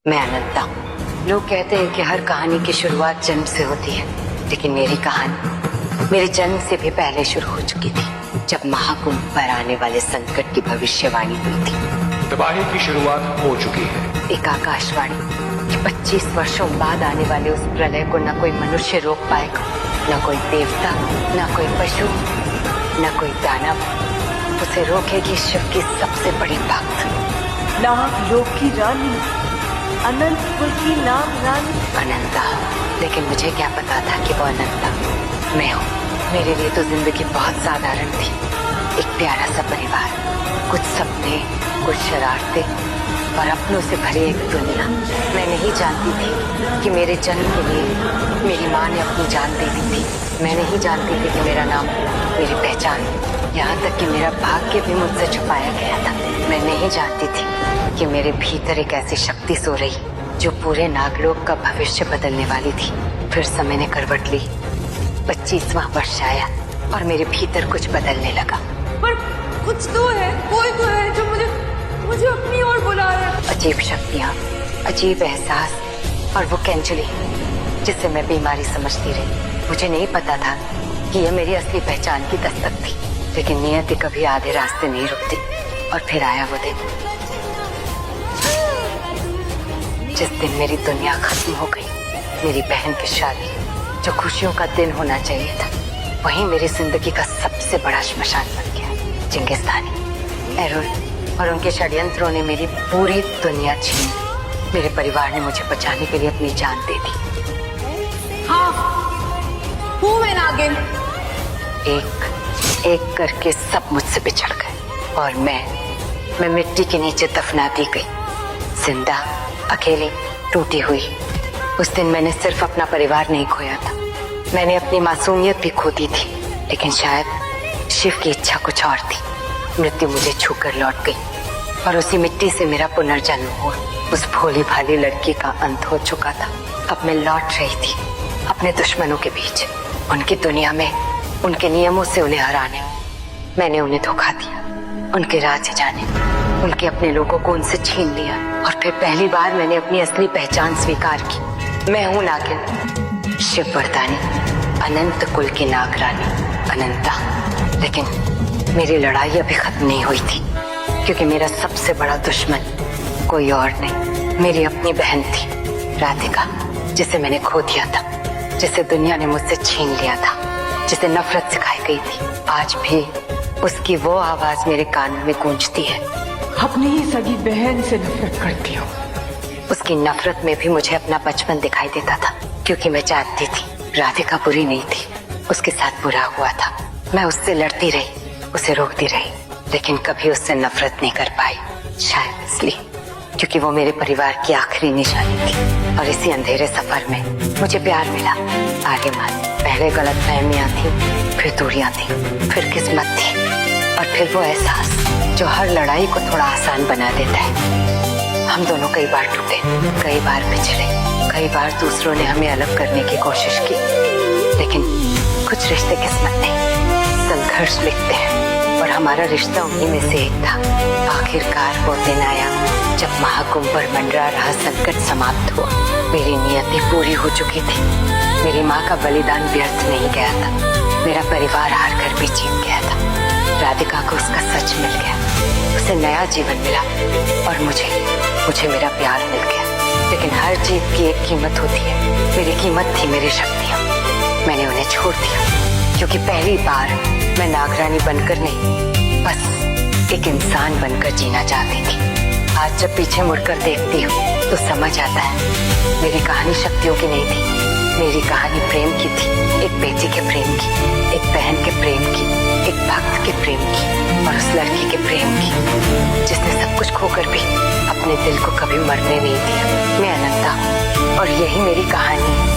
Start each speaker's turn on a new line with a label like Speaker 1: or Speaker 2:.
Speaker 1: मैं अनंता हूँ। लोग कहते हैं कि हर कहानी की शुरुआत जन्म से होती है, लेकिन मेरी कहानी मेरे जन्म से भी पहले शुरू हो चुकी थी, जब महाकुंभ पर आने वाले संकट की भविष्यवाणी हुई थी।
Speaker 2: तबाही की शुरुआत हो चुकी है।
Speaker 1: एक आकाशवाणी कि 25 वर्षों बाद आने वाले उस प्रलय को न कोई मनुष्य रोक पाएगा, न कोई देवता, न कोई पशु, न कोई दानव। उसे रोकेगी शिव की सबसे बड़ी भक्त,
Speaker 3: नागलोक की रानी, अनंतपुर की नाग रानी।
Speaker 1: अनंता। लेकिन मुझे क्या पता था कि वो अनंता मैं हूँ। मेरे लिए तो जिंदगी बहुत साधारण थी। एक प्यारा सा परिवार, कुछ सपने, कुछ शरारतें और अपनों से भरी एक दुनिया। मैं नहीं जानती थी कि मेरे जन्म के लिए मेरी माँ ने अपनी जान दे दी थी। मैं नहीं जानती थी कि मेरा नाम, मेरी पहचान, यहाँ तक कि मेरा भाग्य भी मुझसे छुपाया गया था। मैं नहीं जानती थी कि मेरे भीतर एक ऐसी शक्ति सो रही जो पूरे नागलोक का भविष्य बदलने वाली थी। फिर समय ने करवट ली, 25वां वर्ष आया और मेरे भीतर कुछ बदलने लगा।
Speaker 3: पर कुछ तो है, कोई तो है जो मुझे अपनी ओर बुला रहा है।
Speaker 1: अजीब शक्तियाँ, अजीब एहसास और वो कैंचुली जिसे मैं बीमारी समझती रही। मुझे नहीं पता था कि यह मेरी असली पहचान की दस्तक थी, लेकिन नियति कभी आधे रास्ते नहीं रुकती। और फिर आया वो दिन जिस दिन मेरी दुनिया खत्म हो गई। मेरी बहन की शादी, जो खुशियों का दिन होना चाहिए था, वही मेरी जिंदगी का सबसे बड़ा श्मशान बन गया। चिंगिस्तानी, एरोल और उनके षड्यंत्रों ने मेरी पूरी दुनिया छीनी। मेरे परिवार ने मुझे बचाने के लिए अपनी जान दे दी।
Speaker 3: हाँ, हूँ मैं नागिन।
Speaker 1: एक एक करके सब मुझसे बिछड़ गए और मैं मिट्टी के नीचे दफना दी गई, जिंदा, अकेली, टूटी हुई। उस दिन मैंने सिर्फ अपना परिवार नहीं खोया था, मैंने अपनी मासूमियत भी खो दी थी। लेकिन शायद शिव की इच्छा कुछ और थी। मृत्यु मुझे छूकर लौट गई और उसी मिट्टी से मेरा पुनर्जन्म हुआ। उस भोली भाली लड़की का अंत हो चुका था। अब मैं लौट रही थी अपने दुश्मनों के बीच, उनकी दुनिया में, उनके नियमों से उन्हें हराने। मैंने उन्हें धोखा दिया, उनके राज्य जाने, उनके अपने लोगों को उनसे छीन लिया। और फिर पहली बार मैंने अपनी असली पहचान स्वीकार की। मैं हूँ नागिन, शिव वरदानी, अनंत कुल की नाग रानी, अनंता। लेकिन मेरी लड़ाई अभी खत्म नहीं हुई थी, क्योंकि मेरा सबसे बड़ा दुश्मन कोई और नहीं, मेरी अपनी बहन थी, राधिका, जिसे मैंने खो दिया था, जिसे दुनिया ने मुझसे छीन लिया था, जिसे नफरत सिखाई गई थी। आज भी उसकी वो आवाज मेरे कान में गूंजती है।
Speaker 3: अपनी ही सगी बहन से नफरत करती हूँ।
Speaker 1: उसकी नफरत में भी मुझे अपना बचपन दिखाई देता था, क्योंकि मैं जानती थी राधिका बुरी नहीं थी, उसके साथ बुरा हुआ था। मैं उससे लड़ती रही, उसे रोकती रही, लेकिन कभी उससे नफरत नहीं कर पाई। शायद इसलिए क्योंकि वो मेरे परिवार की आखिरी निशानी थी। और इसी अंधेरे सफर में मुझे प्यार मिला, आर्यमान। पहले गलतफहमियां थी, फिर दूरियां थी, फिर किस्मत थी, और फिर वो एहसास जो हर लड़ाई को थोड़ा आसान बना देता है। हम दोनों कई बार टूटे, कई बार बिछड़े, कई बार दूसरों ने हमें अलग करने की कोशिश की, लेकिन कुछ रिश्ते किस्मत नहीं, संघर्ष लिखते हैं। और हमारा रिश्ता उन्हीं में से एक था। आखिरकार वो दिन आया जब महाकुंभ पर मंडरा रहा संकट समाप्त हुआ। मेरी नियति पूरी हो चुकी थी। मेरी माँ का बलिदान व्यर्थ नहीं गया था। मेरा परिवार हार कर भी जीत गया था। राधिका को उसका सच मिल गया, उसे नया जीवन मिला, और मुझे मेरा प्यार मिल गया। लेकिन हर जीत की एक कीमत होती है। मेरी कीमत थी मेरी शक्तियाँ। मैंने उन्हें छोड़ दिया, क्योंकि पहली बार मैं नागरानी बनकर नहीं, बस एक इंसान बनकर जीना चाहती थी। आज जब पीछे मुड़कर देखती हूँ तो समझ आता है मेरी कहानी शक्तियों की नहीं थी, मेरी कहानी प्रेम की थी। एक बेटी के प्रेम की, एक बहन के प्रेम की, एक भक्त के प्रेम की, और उस लड़की के प्रेम की जिसने सब कुछ खोकर भी अपने दिल को कभी मरने नहीं दिया। मैं अनंता हूँ और यही मेरी कहानी है।